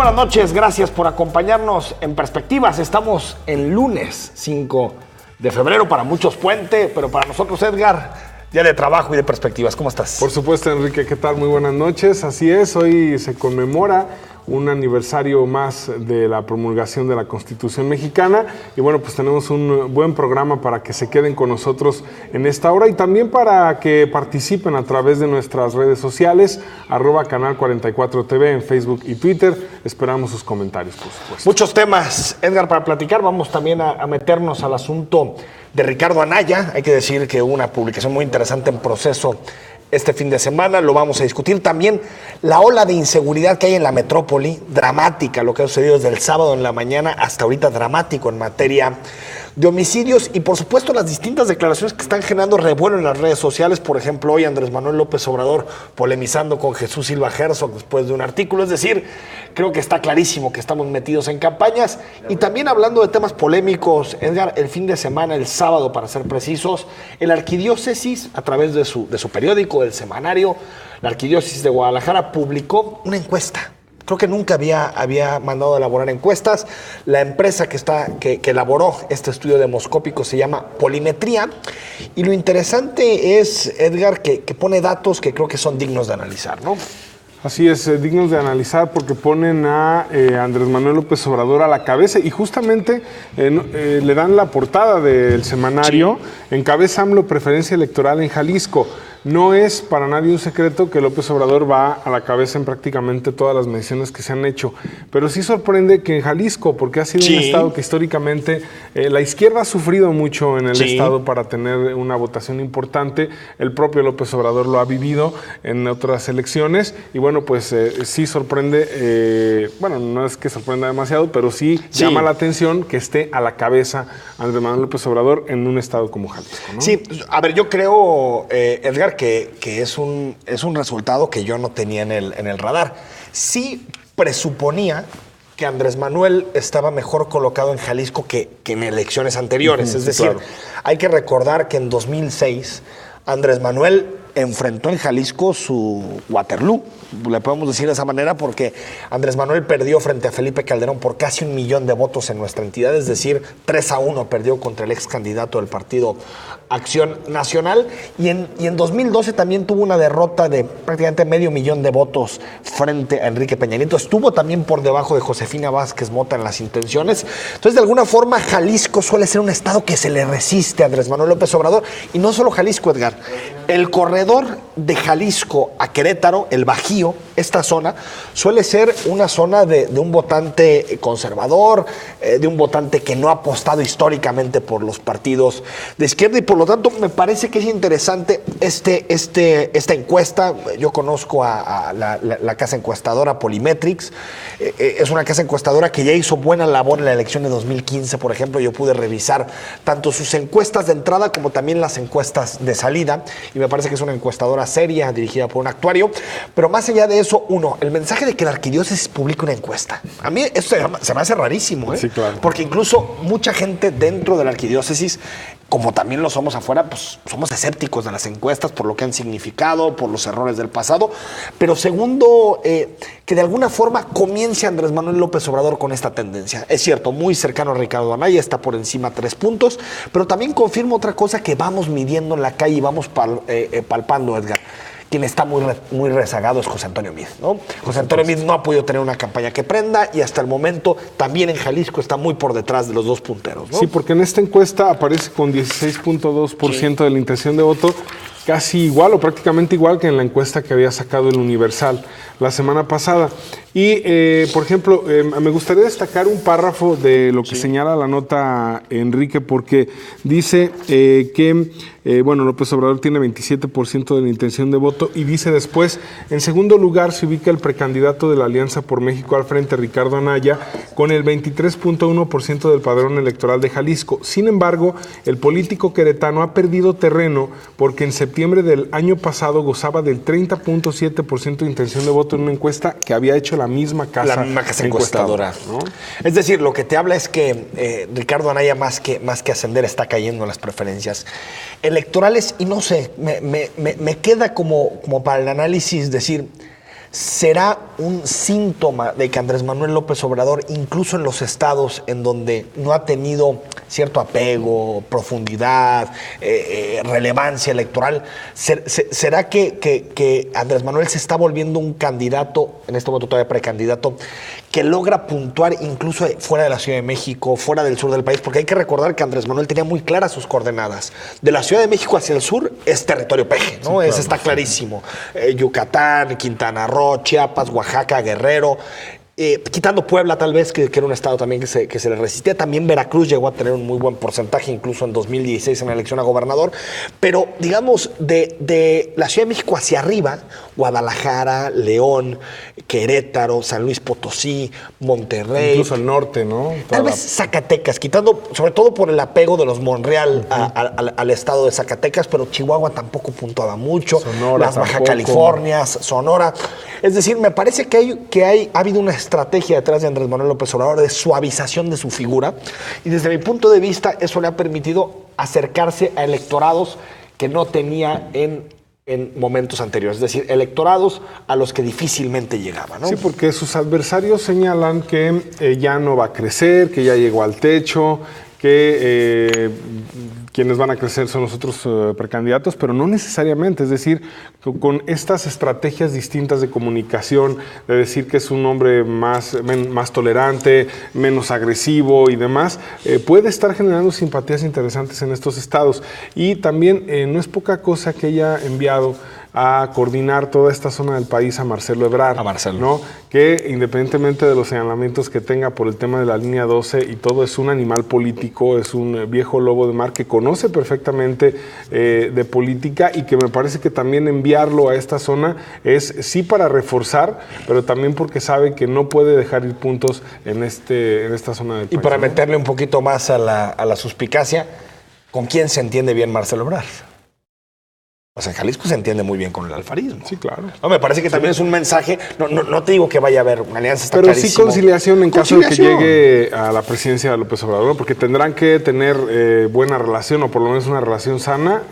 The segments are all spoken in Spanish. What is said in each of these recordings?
buenas noches, gracias por acompañarnos en Perspectivas. Estamos en lunes 5 de febrero, para muchos puente, pero para nosotros, Edgar, día de trabajo y de perspectivas. ¿Cómo estás? Por supuesto, Enrique, ¿qué tal? Muy buenas noches. Así es, hoy se conmemora un aniversario más de la promulgación de la Constitución mexicana y bueno, pues tenemos un buen programa para que se queden con nosotros en esta hora y también para que participen a través de nuestras redes sociales, @Canal 44 TV en Facebook y Twitter. Esperamos sus comentarios, por supuesto. Muchos temas, Edgar, para platicar. Vamos también a meternos al asunto de Ricardo Anaya. Hay que decir que hubo una publicación muy interesante en Proceso este fin de semana, lo vamos a discutir. También la ola de inseguridad que hay en la metrópoli, dramática, lo que ha sucedido desde el sábado en la mañana hasta ahorita, dramático en materia de homicidios y por supuesto las distintas declaraciones que están generando revuelo en las redes sociales. Por ejemplo, hoy Andrés Manuel López Obrador polemizando con Jesús Silva Herzog después de un artículo. Es decir, creo que está clarísimo que estamos metidos en campañas. Y también hablando de temas polémicos, Edgar, el fin de semana, el sábado para ser precisos, el Arquidiócesis, a través de su periódico, del semanario, la Arquidiócesis de Guadalajara, publicó una encuesta. Creo que nunca había mandado a elaborar encuestas. La empresa que elaboró este estudio demoscópico se llama Polimetría. Y lo interesante es, Edgar, que pone datos que creo que son dignos de analizar, ¿no? Así es, dignos de analizar porque ponen a Andrés Manuel López Obrador a la cabeza y justamente le dan la portada del semanario. Sí. Encabeza AMLO preferencia electoral en Jalisco. No es para nadie un secreto que López Obrador va a la cabeza en prácticamente todas las mediciones que se han hecho, pero sí sorprende que en Jalisco, porque ha sido un estado que históricamente la izquierda ha sufrido mucho en el estado para tener una votación importante. El propio López Obrador lo ha vivido en otras elecciones y bueno, pues sí sorprende, bueno, no es que sorprenda demasiado, pero sí llama la atención que esté a la cabeza Andrés Manuel López Obrador en un estado como Jalisco, ¿no? Sí, a ver, yo creo, Edgar, que es un resultado que yo no tenía en el radar. Sí presuponía que Andrés Manuel estaba mejor colocado en Jalisco que en elecciones anteriores. Es decir, hay que recordar que en 2006 Andrés Manuel enfrentó en Jalisco su Waterloo, le podemos decir de esa manera, porque Andrés Manuel perdió frente a Felipe Calderón por casi 1 millón de votos en nuestra entidad, es decir, 3-1 perdió contra el ex candidato del partido Acción Nacional, y en 2012 también tuvo una derrota de prácticamente 500,000 de votos frente a Enrique Peña Nieto. Estuvo también por debajo de Josefina Vázquez Mota en las intenciones. Entonces, de alguna forma, Jalisco suele ser un estado que se le resiste a Andrés Manuel López Obrador, y no solo Jalisco, Edgar. El corredor de Jalisco a Querétaro, el Bajío, esta zona, suele ser una zona de un votante conservador, de un votante que no ha apostado históricamente por los partidos de izquierda, y por lo tanto me parece que es interesante esta encuesta. Yo conozco a la casa encuestadora Polimetrics. Es una casa encuestadora que ya hizo buena labor en la elección de 2015, por ejemplo. Yo pude revisar tanto sus encuestas de entrada como también las encuestas de salida, y me parece que es una encuestadora seria, dirigida por un actuario. Pero más allá de eso, el mensaje de que la Arquidiócesis publique una encuesta, a mí eso se me hace rarísimo, ¿eh? Sí, claro. Porque incluso mucha gente dentro de la Arquidiócesis, como también lo somos afuera, pues somos escépticos de las encuestas por lo que han significado, por los errores del pasado. Pero segundo, que de alguna forma comience Andrés Manuel López Obrador con esta tendencia. Es cierto, muy cercano a Ricardo Anaya, está por encima 3 puntos, pero también confirma otra cosa que vamos midiendo en la calle y vamos palpando, Edgar. Quien está muy rezagado es José Antonio Meade, ¿no? José Antonio Meade no ha podido tener una campaña que prenda y hasta el momento también en Jalisco está muy por detrás de los 2 punteros, ¿no? Sí, porque en esta encuesta aparece con 16.2% de la intención de voto, casi igual o prácticamente igual que en la encuesta que había sacado el Universal la semana pasada. Y, por ejemplo, me gustaría destacar un párrafo de lo que señala la nota, Enrique, porque dice que López Obrador tiene 27% de la intención de voto y dice después, en segundo lugar se ubica el precandidato de la Alianza por México al frente, Ricardo Anaya, con el 23.1% del padrón electoral de Jalisco. Sin embargo, el político queretano ha perdido terreno porque en septiembre del año pasado gozaba del 30.7% de intención de voto en una encuesta que había hecho la misma casa encuestadora, ¿no? Es decir, lo que te habla es que Ricardo Anaya, más que ascender, está cayendo en las preferencias electorales. Y no sé, me queda como para el análisis decir, ¿será un síntoma de que Andrés Manuel López Obrador, incluso en los estados en donde no ha tenido cierto apego, profundidad, relevancia electoral, será que Andrés Manuel se está volviendo un candidato, en este momento todavía precandidato, que logra puntuar incluso fuera de la Ciudad de México, fuera del sur del país? Porque hay que recordar que Andrés Manuel tenía muy claras sus coordenadas. De la Ciudad de México hacia el sur es territorio peje, ¿no? Sí, claro, está clarísimo. Yucatán, Quintana Roo, Chiapas, Oaxaca, Guerrero. Quitando Puebla, tal vez, que era un estado también que se le resistía. También Veracruz llegó a tener un muy buen porcentaje, incluso en 2016 en la elección a gobernador. Pero, digamos, de la Ciudad de México hacia arriba, Guadalajara, León, Querétaro, San Luis Potosí, Monterrey. Incluso el norte, ¿no? Tal vez Zacatecas, quitando, sobre todo por el apego de los Monreal al estado de Zacatecas, pero Chihuahua tampoco puntuaba mucho. Sonora, las Baja Californias, Sonora. Es decir, me parece que ha habido una estrategia detrás de Andrés Manuel López Obrador de suavización de su figura, y desde mi punto de vista eso le ha permitido acercarse a electorados que no tenía en momentos anteriores, es decir, electorados a los que difícilmente llegaba, ¿no? Sí, porque sus adversarios señalan que ya no va a crecer, que ya llegó al techo, que quienes van a crecer son los otros precandidatos, pero no necesariamente. Es decir, con estas estrategias distintas de comunicación, de decir que es un hombre más tolerante, menos agresivo y demás, puede estar generando simpatías interesantes en estos estados. Y también no es poca cosa que haya enviado a coordinar toda esta zona del país a Marcelo Ebrard. A Marcelo. ¿No? Que independientemente de los señalamientos que tenga por el tema de la línea 12 y todo, es un animal político, es un viejo lobo de mar que conoce perfectamente de política, y que me parece que también enviarlo a esta zona es sí para reforzar, pero también porque sabe que no puede dejar ir puntos en esta zona del país. Y para meterle un poquito más a la suspicacia, ¿con quién se entiende bien Marcelo Ebrard? O sea, en Jalisco se entiende muy bien con el alfarismo. Sí, claro. No, me parece que también es un mensaje. No te digo que vaya a haber una alianza, está pero clarísimo. Sí conciliación en caso de que llegue a la presidencia de López Obrador, ¿no? Porque tendrán que tener buena relación, o por lo menos una relación sana,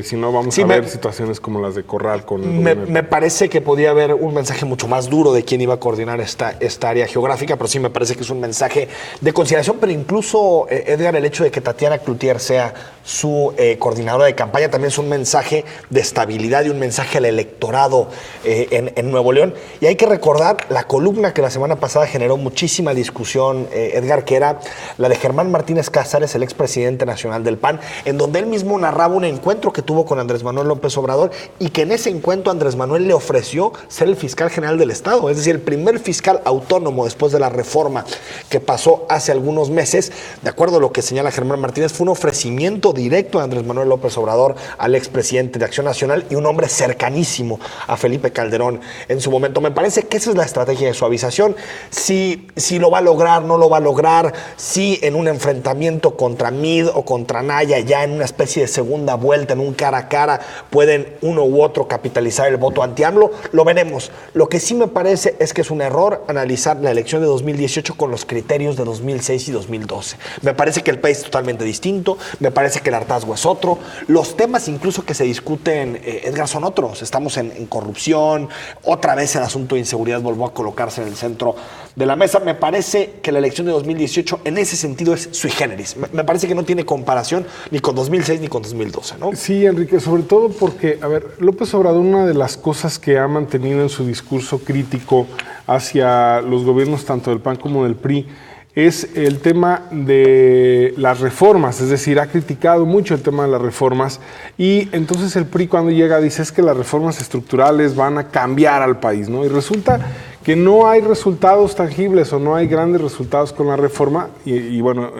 si no vamos a ver situaciones como las de Corral con el me parece que podía haber un mensaje mucho más duro de quién iba a coordinar esta área geográfica, pero sí me parece que es un mensaje de conciliación. Pero incluso, Edgar, el hecho de que Tatiana Cloutier sea su coordinadora de campaña también es un mensaje de estabilidad y un mensaje al electorado en Nuevo León. Y hay que recordar la columna que la semana pasada generó muchísima discusión, Edgar, que era la de Germán Martínez Cázares, el expresidente nacional del PAN, en donde él mismo narraba un encuentro que tuvo con Andrés Manuel López Obrador, y que en ese encuentro Andrés Manuel le ofreció ser el fiscal general del Estado, es decir, el primer fiscal autónomo después de la reforma que pasó hace algunos meses. De acuerdo a lo que señala Germán Martínez, fue un ofrecimiento directo de Andrés Manuel López Obrador al expresidente de Acción Nacional y un hombre cercanísimo a Felipe Calderón en su momento. Me parece que esa es la estrategia de suavización. Si lo va a lograr, no lo va a lograr, si en un enfrentamiento contra Mid o contra Naya, ya en una especie de segunda vuelta, en un cara a cara, pueden uno u otro capitalizar el voto anti-AMLO, lo veremos. Lo que sí me parece es que es un error analizar la elección de 2018 con los criterios de 2006 y 2012. Me parece que el país es totalmente distinto, me parece que el hartazgo es otro, los temas incluso que se discuten, Edgar, son otros. Estamos en corrupción, otra vez el asunto de inseguridad volvió a colocarse en el centro de la mesa. Me parece que la elección de 2018 en ese sentido es sui generis. Me parece que no tiene comparación ni con 2006 ni con 2012, ¿no? Sí, Enrique, sobre todo porque, a ver, López Obrador, una de las cosas que ha mantenido en su discurso crítico hacia los gobiernos tanto del PAN como del PRI es el tema de las reformas, es decir, ha criticado mucho el tema de las reformas, y entonces el PRI cuando llega dice es que las reformas estructurales van a cambiar al país, ¿no? Y resulta que no hay resultados tangibles o no hay grandes resultados con la reforma, y bueno,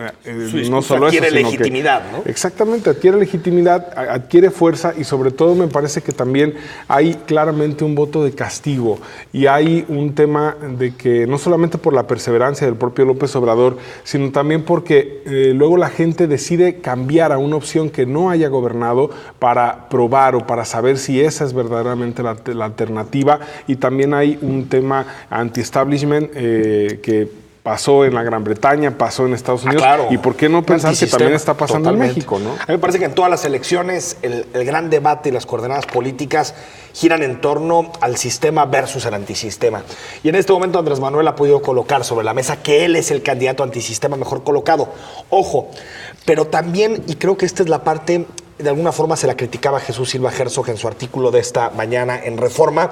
no solo eso, adquiere sino legitimidad, que, ¿no? Exactamente, adquiere legitimidad, adquiere fuerza, y sobre todo me parece que también hay claramente un voto de castigo, y hay un tema de que no solamente por la perseverancia del propio López Obrador, sino también porque luego la gente decide cambiar a una opción que no haya gobernado para probar o para saber si esa es verdaderamente la alternativa, y también hay un tema anti-establishment que Pasó en la Gran Bretaña, pasó en Estados Unidos. Claro. ¿Y por qué no pensar que también está pasando Totalmente. en México, ¿no? A mí me parece que en todas las elecciones el gran debate y las coordenadas políticas giran en torno al sistema versus el antisistema. Y en este momento Andrés Manuel ha podido colocar sobre la mesa que él es el candidato antisistema mejor colocado. Ojo, pero también, y creo que esta es la parte, de alguna forma se la criticaba Jesús Silva Herzog en su artículo de esta mañana en Reforma,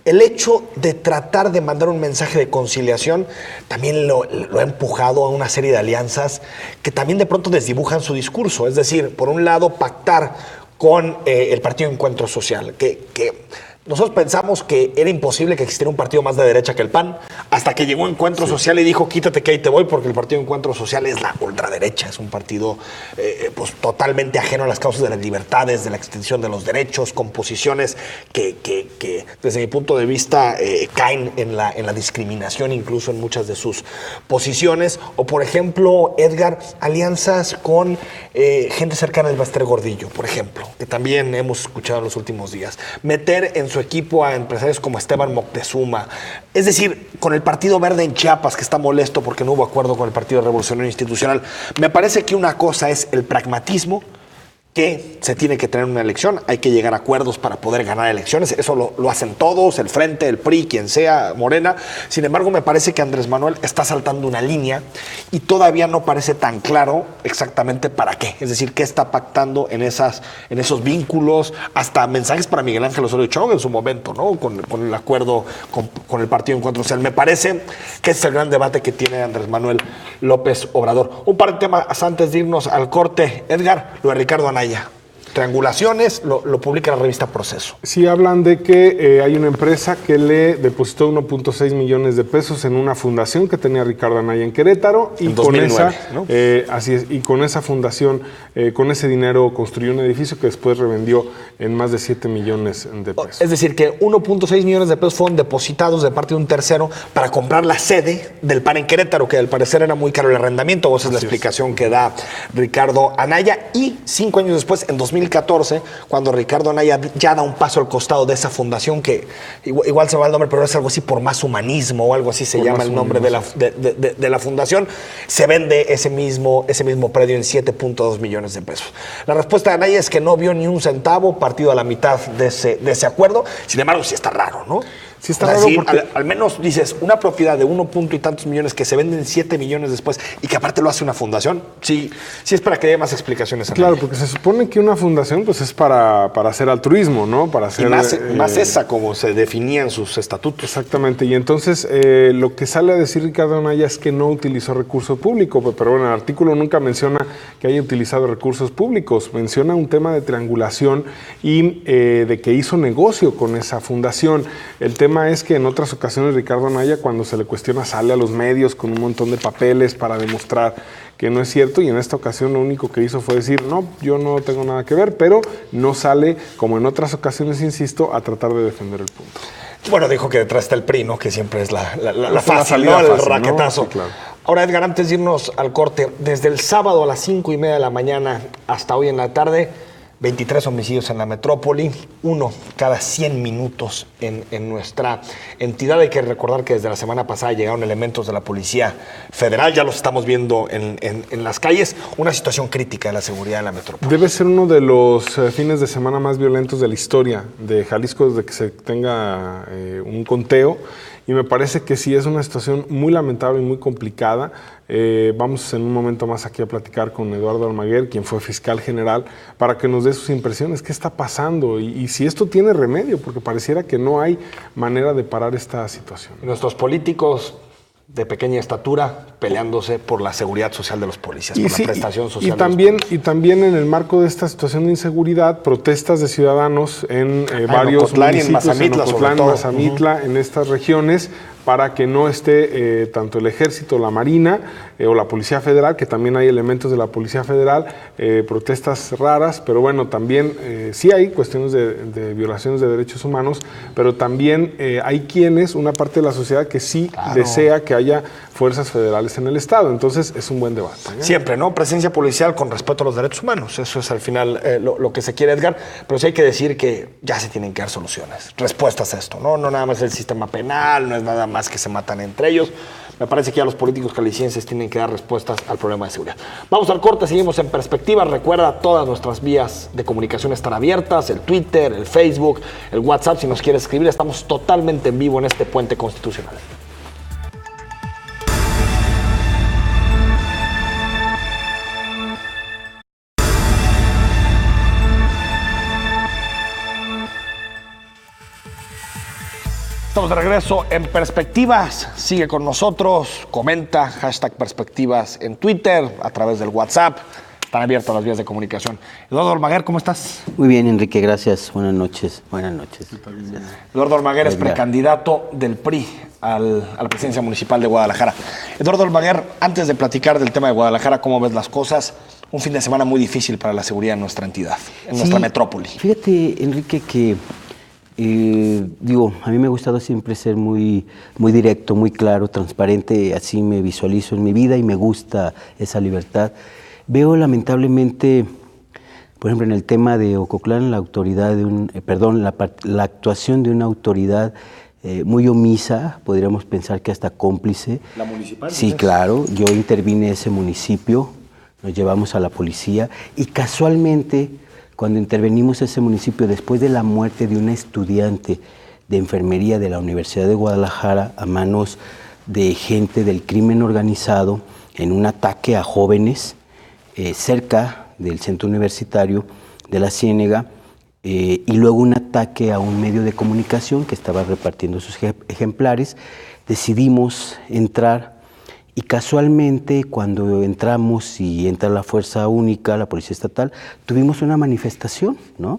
el hecho de tratar de mandar un mensaje de conciliación también lo ha empujado a una serie de alianzas que también de pronto desdibujan su discurso. Es decir, por un lado, pactar con el Partido Encuentro Social, que nosotros pensamos que era imposible que existiera un partido más de derecha que el PAN, hasta que llegó Encuentro Social y dijo, quítate que ahí te voy, porque el Partido Encuentro Social es la ultraderecha, es un partido pues totalmente ajeno a las causas de las libertades, de la extensión de los derechos, con posiciones que desde mi punto de vista caen en la discriminación, incluso en muchas de sus posiciones. O, por ejemplo, Edgar, alianzas con gente cercana del Baster Gordillo, por ejemplo, que también hemos escuchado en los últimos días. Meter en su equipo a empresarios como Esteban Moctezuma. Es decir, con el Partido Verde en Chiapas, que está molesto porque no hubo acuerdo con el Partido Revolucionario Institucional. Me parece que una cosa es el pragmatismo, que se tiene que tener una elección, hay que llegar a acuerdos para poder ganar elecciones, eso lo hacen todos, el Frente, el PRI, quien sea, Morena. Sin embargo, me parece que Andrés Manuel está saltando una línea y todavía no parece tan claro exactamente para qué, es decir, qué está pactando en esos vínculos, hasta mensajes para Miguel Ángel Osorio Chong en su momento, ¿no? Con el acuerdo con el Partido Encuentro Social. Me parece que ese es el gran debate que tiene Andrés Manuel López Obrador. Un par de temas antes de irnos al corte. Edgar, lo de Ricardo Anaya. Triangulaciones, lo publica la revista Proceso. Sí, hablan de que hay una empresa que le depositó 1.6 millones de pesos en una fundación que tenía Ricardo Anaya en Querétaro. Y en 2009, ¿no? Así es, y con esa fundación, con ese dinero construyó un edificio que después revendió en más de 7 millones de pesos. Es decir, que 1.6 millones de pesos fueron depositados de parte de un tercero para comprar la sede del PAN en Querétaro, que al parecer era muy caro el arrendamiento, o esa es la explicación que da Ricardo Anaya. Y 5 años después, en 2014, cuando Ricardo Anaya ya da un paso al costado de esa fundación, que igual se va el nombre, pero es algo así, por más humanismo o algo así se llama el nombre de la fundación, se vende ese mismo predio en 7.2 millones de pesos. La respuesta de Anaya es que no vio ni un centavo partido a la mitad de ese acuerdo. Sin embargo, sí está raro, ¿no? Sí está raro porque al menos dices, una propiedad de 1 punto y tantos millones que se venden 7 millones después y que aparte lo hace una fundación, sí es para que dé más explicaciones. Claro, porque se supone que una fundación pues es para hacer altruismo, ¿no? Para hacer, y más esa como se definía en sus estatutos. Exactamente, y entonces lo que sale a decir Ricardo Anaya es que no utilizó recursos públicos, pero bueno, el artículo nunca menciona que haya utilizado recursos públicos, menciona un tema de triangulación y de que hizo negocio con esa fundación. El tema es que en otras ocasiones Ricardo Anaya, cuando se le cuestiona, sale a los medios con un montón de papeles para demostrar que no es cierto, y en esta ocasión lo único que hizo fue decir, no, yo no tengo nada que ver, pero no sale, como en otras ocasiones, insisto, a tratar de defender el punto. Bueno, dijo que detrás está el PRI, ¿no? Que siempre es la fácil, salida ¿no? El fácil, raquetazo. ¿no? Sí, claro. Ahora, Edgar, antes de irnos al corte, desde el sábado a las 5:30 de la mañana hasta hoy en la tarde, 23 homicidios en la metrópoli, 1 cada 100 minutos en nuestra entidad. Hay que recordar que desde la semana pasada llegaron elementos de la Policía Federal, ya los estamos viendo en las calles, una situación crítica de la seguridad en la metrópoli. Debe ser uno de los fines de semana más violentos de la historia de Jalisco desde que se tenga un conteo. Y me parece que sí es una situación muy lamentable y muy complicada. Vamos en un momento más aquí a platicar con Eduardo Almaguer, quien fue fiscal general, para que nos dé sus impresiones, qué está pasando y si esto tiene remedio, porque pareciera que no hay manera de parar esta situación. Nuestros políticos de pequeña estatura peleándose por la seguridad social de los policías, por la prestación social. Y también en el marco de esta situación de inseguridad, protestas de ciudadanos en varios municipios, en Mazamitla, Mazamitla, en estas regiones, para que no esté tanto el Ejército, la Marina o la Policía Federal, que también hay elementos de la Policía Federal, protestas raras, pero bueno, también sí hay cuestiones de violaciones de derechos humanos, pero también hay una parte de la sociedad que sí desea que haya fuerzas federales en el Estado. Entonces es un buen debate, ¿eh? Siempre, ¿no? Presencia policial con respeto a los derechos humanos. Eso es al final lo que se quiere, Edgar. Pero sí hay que decir que ya se tienen que dar soluciones, respuestas a esto, ¿no? No nada más el sistema penal, no es nada más que se matan entre ellos. Me parece que ya los políticos calicienses tienen que dar respuestas al problema de seguridad. Vamos al corte, seguimos en Perspectiva. Recuerda, todas nuestras vías de comunicación están abiertas, el Twitter, el Facebook, el WhatsApp. Si nos quieres escribir, estamos totalmente en vivo en este puente constitucional. Estamos de regreso en Perspectivas. Sigue con nosotros, comenta, hashtag Perspectivas en Twitter, a través del WhatsApp. Están abiertas las vías de comunicación. Eduardo Almaguer, ¿cómo estás? Muy bien, Enrique, gracias. Buenas noches. Buenas noches. Eduardo Almaguer es precandidato del PRI a la presidencia municipal de Guadalajara. Eduardo Almaguer, antes de platicar del tema de Guadalajara, ¿cómo ves las cosas? Un fin de semana muy difícil para la seguridad en nuestra entidad, en nuestra metrópoli. Fíjate, Enrique, que a mí me ha gustado siempre ser muy directo, muy claro, transparente, así me visualizo en mi vida y me gusta esa libertad. Veo lamentablemente, por ejemplo, en el tema de Ocotlán, la actuación de una autoridad muy omisa, podríamos pensar que hasta cómplice. ¿La municipal? Sí, claro, yo intervine en ese municipio, nos llevamos a la policía y casualmente, cuando intervenimos ese municipio después de la muerte de una estudiante de enfermería de la Universidad de Guadalajara a manos de gente del crimen organizado en un ataque a jóvenes cerca del centro universitario de La Ciénega y luego un ataque a un medio de comunicación que estaba repartiendo sus ejemplares, decidimos entrar. Y casualmente, cuando entramos y entra la Fuerza Única, la Policía Estatal, tuvimos una manifestación, ¿no?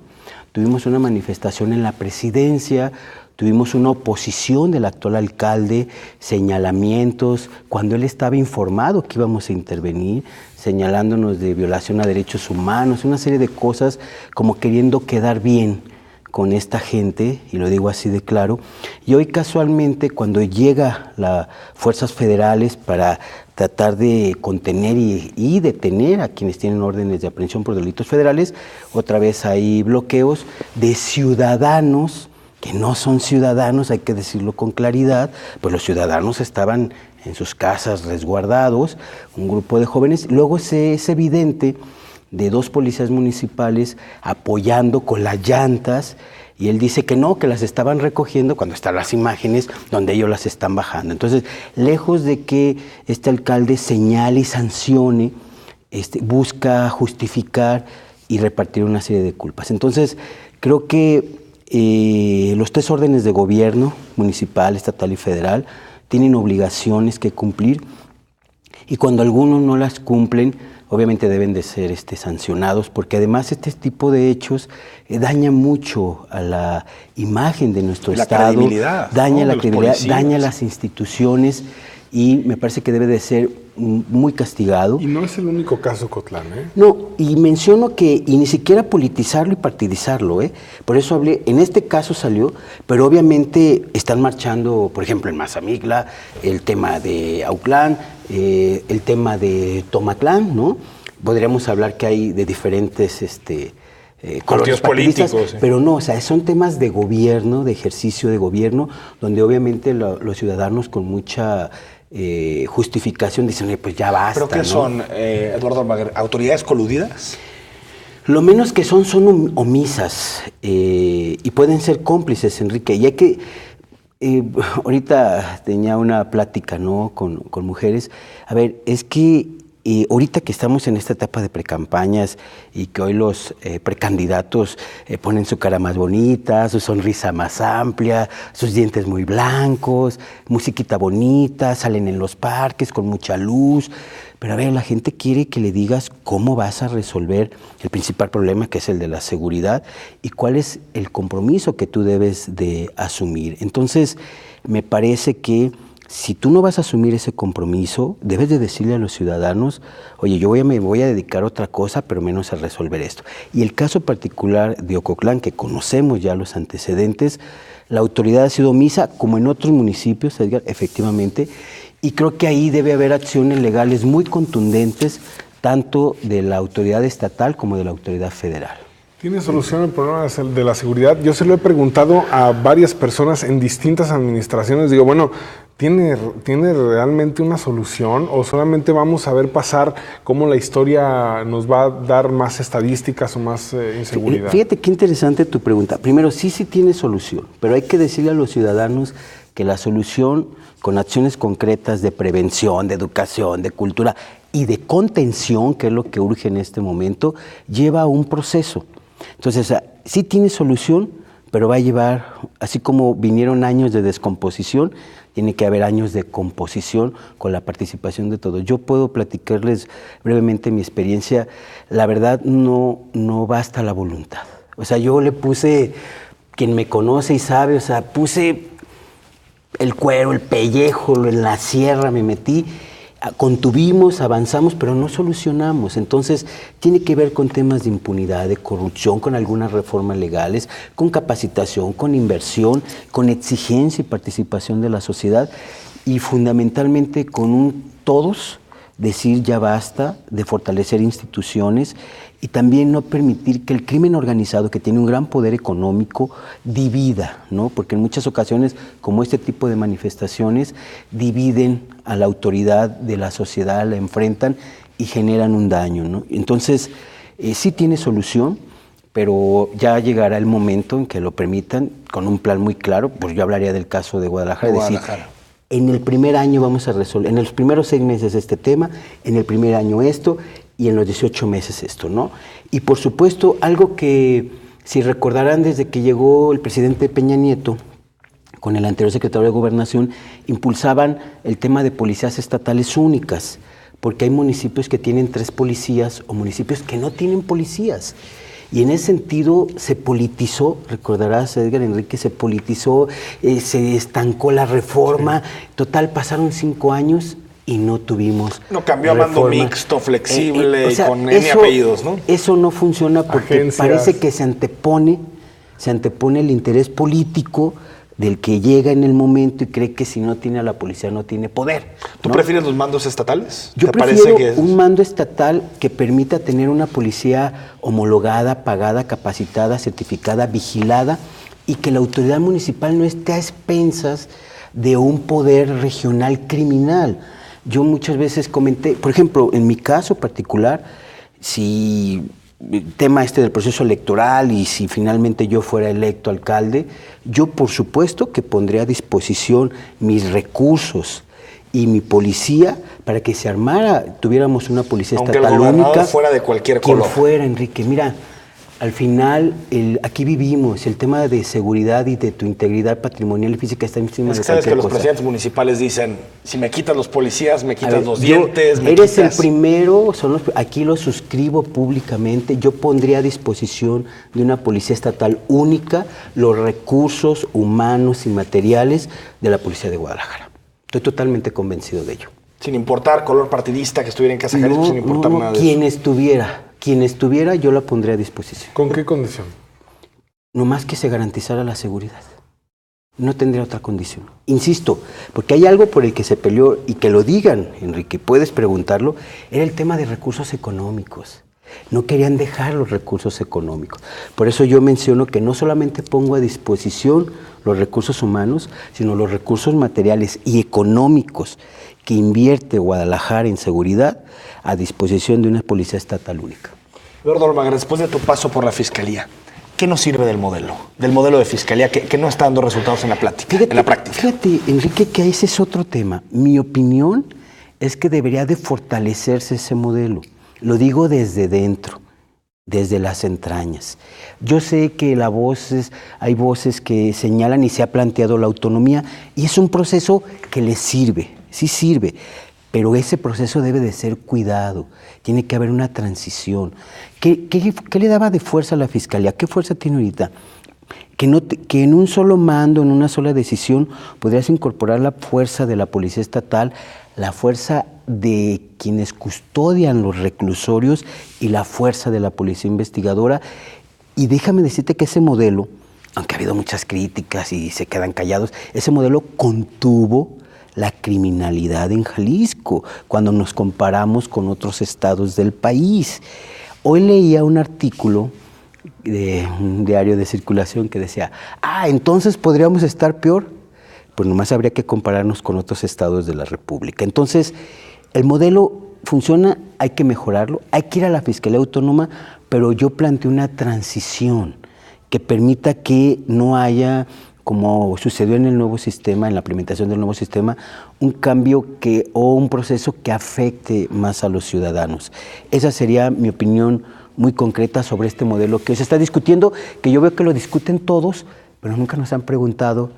Tuvimos una manifestación en la presidencia, tuvimos una oposición del actual alcalde, señalamientos, cuando él estaba informado que íbamos a intervenir, señalándonos de violación a derechos humanos, una serie de cosas como queriendo quedar bien con esta gente, y lo digo así de claro, y hoy casualmente cuando llega las fuerzas federales para tratar de contener y detener a quienes tienen órdenes de aprehensión por delitos federales, otra vez hay bloqueos de ciudadanos que no son ciudadanos, hay que decirlo con claridad, pues los ciudadanos estaban en sus casas resguardados, un grupo de jóvenes, luego es evidente de dos policías municipales apoyando con las llantas, y él dice que no, que las estaban recogiendo cuando están las imágenes donde ellos las están bajando. Entonces, lejos de que este alcalde señale y sancione, busca justificar y repartir una serie de culpas. Entonces, creo que los tres órdenes de gobierno, municipal, estatal y federal, tienen obligaciones que cumplir, y cuando algunos no las cumplen, obviamente deben de ser sancionados, porque además este tipo de hechos daña mucho a la imagen de nuestro Estado, daña la credibilidad, daña las instituciones, y me parece que debe de ser muy castigado. Y no es el único caso, Ocotlán, ¿eh? No, y menciono que, y ni siquiera politizarlo y partidizarlo, por eso hablé, en este caso salió, pero obviamente están marchando, por ejemplo, en Mazamitla, el tema de Autlán, el tema de Tomatlán, ¿no? Podríamos hablar que hay de diferentes colores políticos, pero no, o sea, son temas de gobierno, de ejercicio de gobierno, donde obviamente los ciudadanos con mucha justificación dicen, pues ya basta. ¿Pero qué, ¿no? son, Eduardo Almaguer, autoridades coludidas? Lo menos que son omisas y pueden ser cómplices, Enrique. Y hay que, ahorita tenía una plática, ¿no?, con mujeres. A ver, es que ahorita que estamos en esta etapa de precampañas y que hoy los precandidatos ponen su cara más bonita, su sonrisa más amplia, sus dientes muy blancos, musiquita bonita, salen en los parques con mucha luz. Pero a ver, la gente quiere que le digas cómo vas a resolver el principal problema, que es el de la seguridad, y cuál es el compromiso que tú debes de asumir. Entonces, me parece que si tú no vas a asumir ese compromiso, debes de decirle a los ciudadanos, oye, me voy a dedicar a otra cosa, pero menos a resolver esto. Y el caso particular de Ocotlán, que conocemos ya los antecedentes, la autoridad ha sido omisa, como en otros municipios, Edgar, efectivamente, y creo que ahí debe haber acciones legales muy contundentes, tanto de la autoridad estatal como de la autoridad federal. ¿Tiene solución el problema de la seguridad? Yo se lo he preguntado a varias personas en distintas administraciones. Digo, bueno, ¿tiene realmente una solución o solamente vamos a ver pasar cómo la historia nos va a dar más estadísticas o más inseguridad? Fíjate qué interesante tu pregunta. Primero, sí tiene solución, pero hay que decirle a los ciudadanos que la solución con acciones concretas de prevención, de educación, de cultura y de contención, que es lo que urge en este momento, lleva a un proceso. Entonces, sí tiene solución, pero va a llevar, así como vinieron años de descomposición, tiene que haber años de composición con la participación de todos. Yo puedo platicarles brevemente mi experiencia. La verdad, no basta la voluntad. O sea, yo le puse, quien me conoce y sabe, o sea, puse el cuero, el pellejo, en la sierra me metí, contuvimos, avanzamos, pero no solucionamos. Entonces, tiene que ver con temas de impunidad, de corrupción, con algunas reformas legales, con capacitación, con inversión, con exigencia y participación de la sociedad y fundamentalmente con todos decir ya basta de fortalecer instituciones y también no permitir que el crimen organizado, que tiene un gran poder económico, divida, ¿no? Porque en muchas ocasiones, como este tipo de manifestaciones, dividen a la autoridad de la sociedad, la enfrentan y generan un daño, ¿no? Entonces, sí tiene solución, pero ya llegará el momento en que lo permitan, con un plan muy claro. Pues yo hablaría del caso de Guadalajara. Decir, en el primer año vamos a resolver, en los primeros 6 meses este tema, en el primer año esto, y en los 18 meses esto, ¿no? Y por supuesto, algo que, si recordarán, desde que llegó el presidente Peña Nieto, con el anterior secretario de Gobernación, impulsaban el tema de policías estatales únicas, porque hay municipios que tienen 3 policías o municipios que no tienen policías. Y en ese sentido se politizó, recordarás, Edgar Enrique, se politizó, se estancó la reforma. Sí. Total, pasaron 5 años y no tuvimos. No cambió a mando mixto, flexible, o sea, con N apellidos, ¿no? Eso no funciona porque agencias. Parece que se antepone el interés político del que llega en el momento y cree que si no tiene a la policía no tiene poder. ¿Tú prefieres los mandos estatales? Yo prefiero un mando estatal que permita tener una policía homologada, pagada, capacitada, certificada, vigilada y que la autoridad municipal no esté a expensas de un poder regional criminal. Yo muchas veces comenté, por ejemplo, en mi caso particular, si el tema del proceso electoral y si finalmente yo fuera electo alcalde, yo por supuesto que pondría a disposición mis recursos y mi policía para que se armara, tuviéramos una policía estatal única. Fuera de cualquier color. Quien fuera, Enrique. Mira, al final, aquí vivimos, el tema de seguridad y de tu integridad patrimonial y física está encima de cualquier cosa. Es que los presidentes municipales dicen, si me quitas los policías, me quitas los dientes, eres el primero, aquí lo suscribo públicamente, yo pondría a disposición de una policía estatal única los recursos humanos y materiales de la policía de Guadalajara. Estoy totalmente convencido de ello. Sin importar color partidista, que estuviera en Casa Jalisco, sin importar nada de eso. Quien estuviera, yo la pondré a disposición. ¿Con qué condición? No más que se garantizara la seguridad. No tendría otra condición. Insisto, porque hay algo por el que se peleó, y que lo digan, Enrique, puedes preguntarlo, era el tema de recursos económicos. No querían dejar los recursos económicos. Por eso yo menciono que no solamente pongo a disposición los recursos humanos, sino los recursos materiales y económicos que invierte Guadalajara en seguridad a disposición de una policía estatal única. Eduardo Almaguer, después de tu paso por la Fiscalía, ¿qué nos sirve del modelo de Fiscalía que no está dando resultados en la práctica? Fíjate, Enrique, que ese es otro tema. Mi opinión es que debería de fortalecerse ese modelo. Lo digo desde dentro, desde las entrañas. Yo sé que hay voces que señalan y se ha planteado la autonomía y es un proceso que les sirve, sí sirve, pero ese proceso debe de ser cuidado, tiene que haber una transición. ¿Qué le daba de fuerza a la Fiscalía? ¿Qué fuerza tiene ahorita? Que en un solo mando, en una sola decisión, podrías incorporar la fuerza de la Policía Estatal, la fuerza de quienes custodian los reclusorios y la fuerza de la Policía Investigadora. Y déjame decirte que ese modelo, aunque ha habido muchas críticas y se quedan callados, ese modelo contuvo la criminalidad en Jalisco cuando nos comparamos con otros estados del país. Hoy leía un artículo de un diario de circulación que decía, entonces podríamos estar peor. Pues nomás habría que compararnos con otros estados de la República. Entonces, el modelo funciona, hay que mejorarlo, hay que ir a la Fiscalía Autónoma, pero yo planteo una transición que permita que no haya, como sucedió en el nuevo sistema, en la implementación del nuevo sistema, un cambio o un proceso que afecte más a los ciudadanos. Esa sería mi opinión muy concreta sobre este modelo que se está discutiendo, que yo veo que lo discuten todos, pero nunca nos han preguntado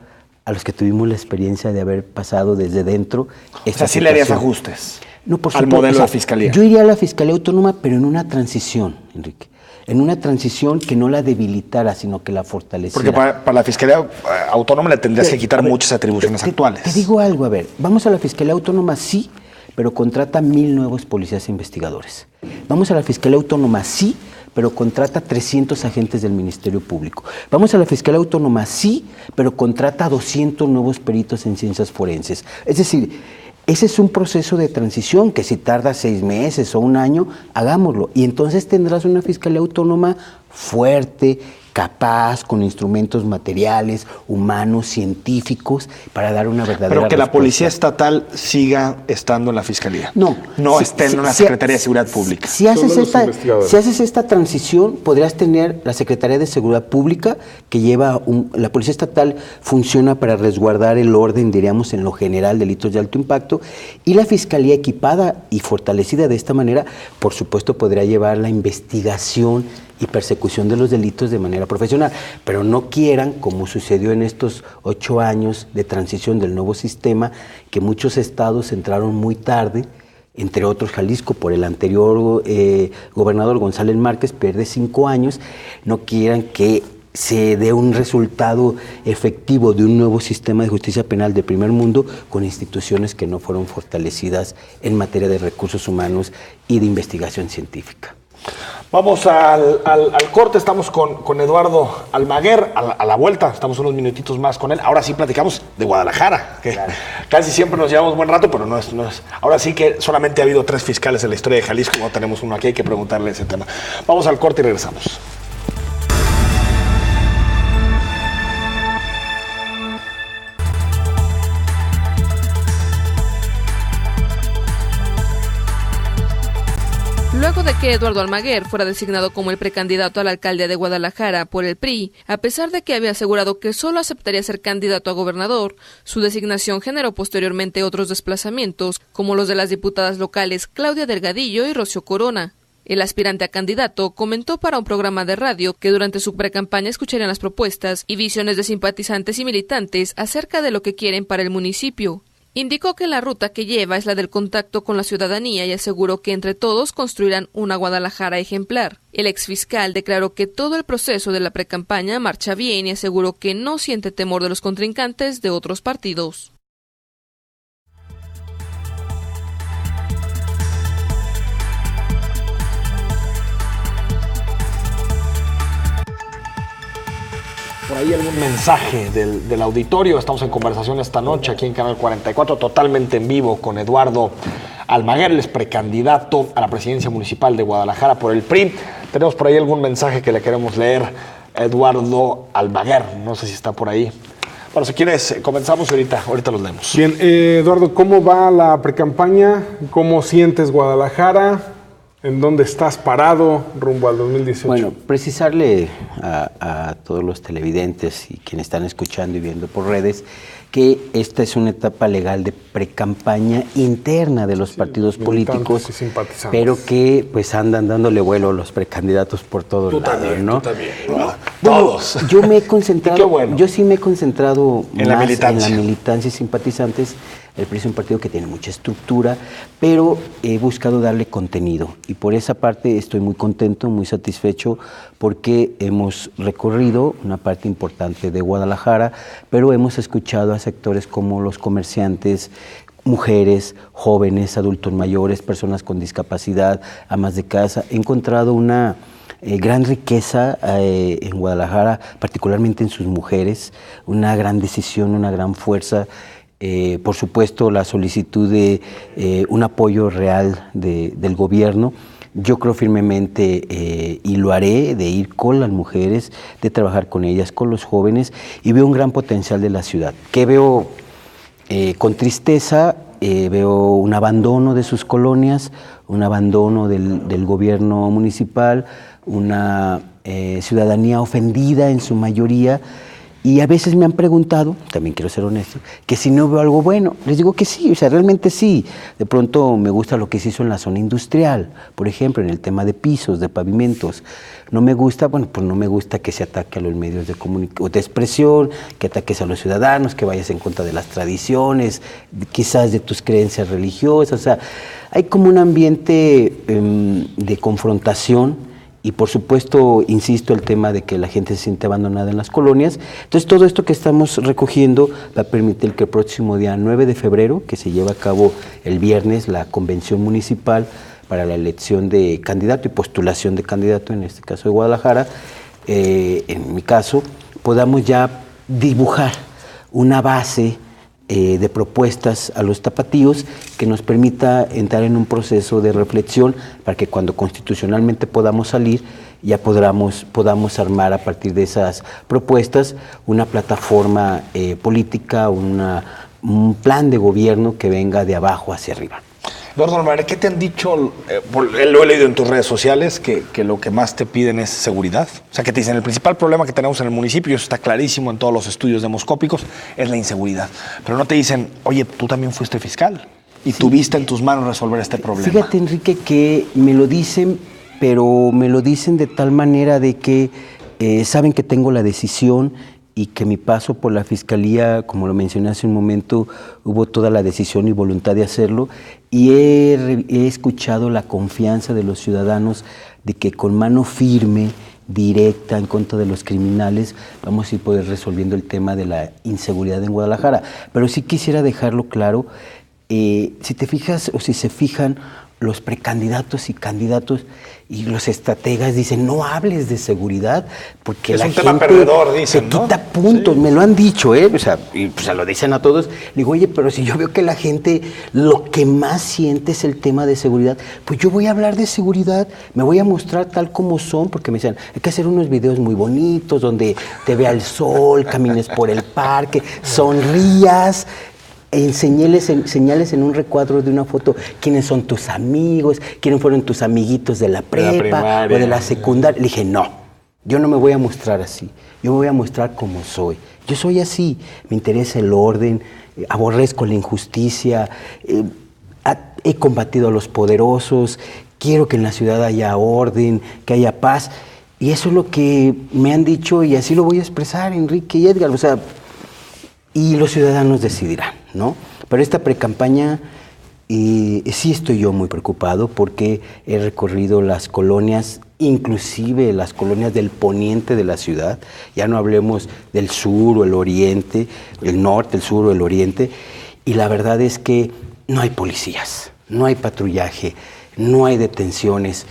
a los que tuvimos la experiencia de haber pasado desde dentro esta sí le harías ajustes no, por al supuesto, modelo de Fiscalía. Yo iría a la Fiscalía Autónoma, pero en una transición, Enrique. En una transición que no la debilitara, sino que la fortaleciera. Porque para la Fiscalía Autónoma le tendrías que quitar muchas atribuciones actuales. Te digo algo, vamos a la Fiscalía Autónoma, sí, pero contrata 1,000 nuevos policías e investigadores. Vamos a la Fiscalía Autónoma, sí, pero contrata 300 agentes del Ministerio Público. Vamos a la Fiscalía Autónoma, sí, pero contrata 200 nuevos peritos en ciencias forenses. Es decir, ese es un proceso de transición que si tarda 6 meses o 1 año, hagámoslo. Y entonces tendrás una Fiscalía Autónoma fuerte, capaz, con instrumentos materiales, humanos, científicos, para dar una verdadera Pero que respuesta. la Policía Estatal siga estando en la Fiscalía. No esté en una Secretaría de Seguridad Pública. Si haces esta transición, podrías tener la Secretaría de Seguridad Pública, que lleva la Policía Estatal funciona para resguardar el orden, diríamos, en lo general, delitos de alto impacto, y la Fiscalía equipada y fortalecida de esta manera, por supuesto, podría llevar la investigación y persecución de los delitos de manera profesional, pero no quieran, como sucedió en estos 8 años de transición del nuevo sistema, que muchos estados entraron muy tarde, entre otros Jalisco, por el anterior gobernador González Márquez, pierde 5 años, no quieran que se dé un resultado efectivo de un nuevo sistema de justicia penal de primer mundo con instituciones que no fueron fortalecidas en materia de recursos humanos y de investigación científica. Vamos al corte, estamos con Eduardo Almaguer, a la vuelta, estamos unos minutitos más con él. Ahora sí platicamos de Guadalajara, que casi siempre nos llevamos buen rato, pero no es. Ahora sí que solamente ha habido 3 fiscales en la historia de Jalisco, no tenemos uno aquí, hay que preguntarle ese tema. Vamos al corte y regresamos. Luego de que Eduardo Almaguer fuera designado como el precandidato a la alcaldía de Guadalajara por el PRI, a pesar de que había asegurado que solo aceptaría ser candidato a gobernador, su designación generó posteriormente otros desplazamientos, como los de las diputadas locales Claudia Delgadillo y Rocío Corona. El aspirante a candidato comentó para un programa de radio que durante su precampaña escucharían las propuestas y visiones de simpatizantes y militantes acerca de lo que quieren para el municipio. Indicó que la ruta que lleva es la del contacto con la ciudadanía y aseguró que entre todos construirán una Guadalajara ejemplar. El exfiscal declaró que todo el proceso de la precampaña marcha bien y aseguró que no siente temor de los contrincantes de otros partidos. Por ahí algún mensaje del auditorio. Estamos en conversación esta noche aquí en Canal 44, totalmente en vivo con Eduardo Almaguer, el precandidato a la presidencia municipal de Guadalajara por el PRI. Tenemos por ahí algún mensaje que le queremos leer a Eduardo Almaguer. No sé si está por ahí. Bueno, si quieres, comenzamos y ahorita los leemos. Bien, Eduardo, ¿cómo va la precampaña? ¿Cómo sientes Guadalajara? ¿En dónde estás parado rumbo al 2018? Bueno, precisarle a todos los televidentes y quienes están escuchando y viendo por redes que esta es una etapa legal de precampaña interna de los partidos políticos, pero que pues andan dándole vuelo a los precandidatos por todos lados, ¿no? Tú también. Todos. Yo me he concentrado, bueno. Yo sí me he concentrado en la militancia. En la militancia y simpatizantes. El PRI es un partido que tiene mucha estructura, pero he buscado darle contenido. Y por esa parte estoy muy contento, muy satisfecho, porque hemos recorrido una parte importante de Guadalajara, pero hemos escuchado a sectores como los comerciantes, mujeres, jóvenes, adultos mayores, personas con discapacidad, amas de casa. He encontrado una gran riqueza en Guadalajara, particularmente en sus mujeres, una gran decisión, una gran fuerza. Por supuesto, la solicitud de un apoyo real del gobierno. Yo creo firmemente, y lo haré, de ir con las mujeres, de trabajar con ellas, con los jóvenes, y veo un gran potencial de la ciudad. ¿Qué veo? Con tristeza, veo un abandono de sus colonias, un abandono del gobierno municipal, una ciudadanía ofendida en su mayoría. Y a veces me han preguntado, también quiero ser honesto, que si no veo algo bueno. Les digo que sí, o sea, realmente sí. De pronto me gusta lo que se hizo en la zona industrial, por ejemplo, en el tema de pisos, de pavimentos. No me gusta, bueno, pues no me gusta que se ataque a los medios de expresión, que ataques a los ciudadanos, que vayas en contra de las tradiciones, quizás de tus creencias religiosas. O sea, hay como un ambiente de confrontación. Y por supuesto, insisto, el tema de que la gente se siente abandonada en las colonias. Entonces, todo esto que estamos recogiendo va a permitir que el próximo día 9 de febrero, que se lleva a cabo el viernes, la convención municipal para la elección de candidato y postulación de candidato, en este caso de Guadalajara, en mi caso, podamos ya dibujar una base de propuestas a los tapatíos que nos permita entrar en un proceso de reflexión para que cuando constitucionalmente podamos salir ya podamos armar a partir de esas propuestas una plataforma política, un plan de gobierno que venga de abajo hacia arriba. Eduardo Almaguer, ¿qué te han dicho? Lo he leído en tus redes sociales, que lo que más te piden es seguridad. O sea, que te dicen, el principal problema que tenemos en el municipio, y eso está clarísimo en todos los estudios demoscópicos, es la inseguridad. Pero no te dicen, oye, tú también fuiste fiscal y sí, tuviste en tus manos resolver este problema. Fíjate, Enrique, que me lo dicen, pero me lo dicen de tal manera de que saben que tengo la decisión y que mi paso por la Fiscalía, como lo mencioné hace un momento, hubo toda la decisión y voluntad de hacerlo, y he escuchado la confianza de los ciudadanos de que con mano firme, directa, en contra de los criminales, vamos a ir poder resolviendo el tema de la inseguridad en Guadalajara. Pero sí quisiera dejarlo claro, si te fijas o si se fijan, los precandidatos y candidatos y los estrategas dicen, no hables de seguridad, porque es la un gente tema perdedor, dicen, se quita puntos, sí. Me lo han dicho, o sea, y pues se lo dicen a todos. Le digo, oye, pero si yo veo que la gente lo que más siente es el tema de seguridad, pues yo voy a hablar de seguridad, me voy a mostrar tal como son, porque me decían, hay que hacer unos videos muy bonitos, donde te vea el sol, camines por el parque, sonrías, señales en un recuadro de una foto quiénes son tus amigos, quiénes fueron tus amiguitos de la prepa o de la secundaria. Le dije, no, yo no me voy a mostrar así, yo me voy a mostrar como soy. Yo soy así, me interesa el orden, aborrezco la injusticia, he combatido a los poderosos, quiero que en la ciudad haya orden, que haya paz. Y eso es lo que me han dicho y así lo voy a expresar, Enrique y Edgar, o sea, y los ciudadanos decidirán, ¿no? Pero esta precampaña sí estoy yo muy preocupado porque he recorrido las colonias, inclusive las colonias del poniente de la ciudad, ya no hablemos del sur o el oriente, el norte, el sur o el oriente, y la verdad es que no hay policías, no hay patrullaje, no hay detenciones,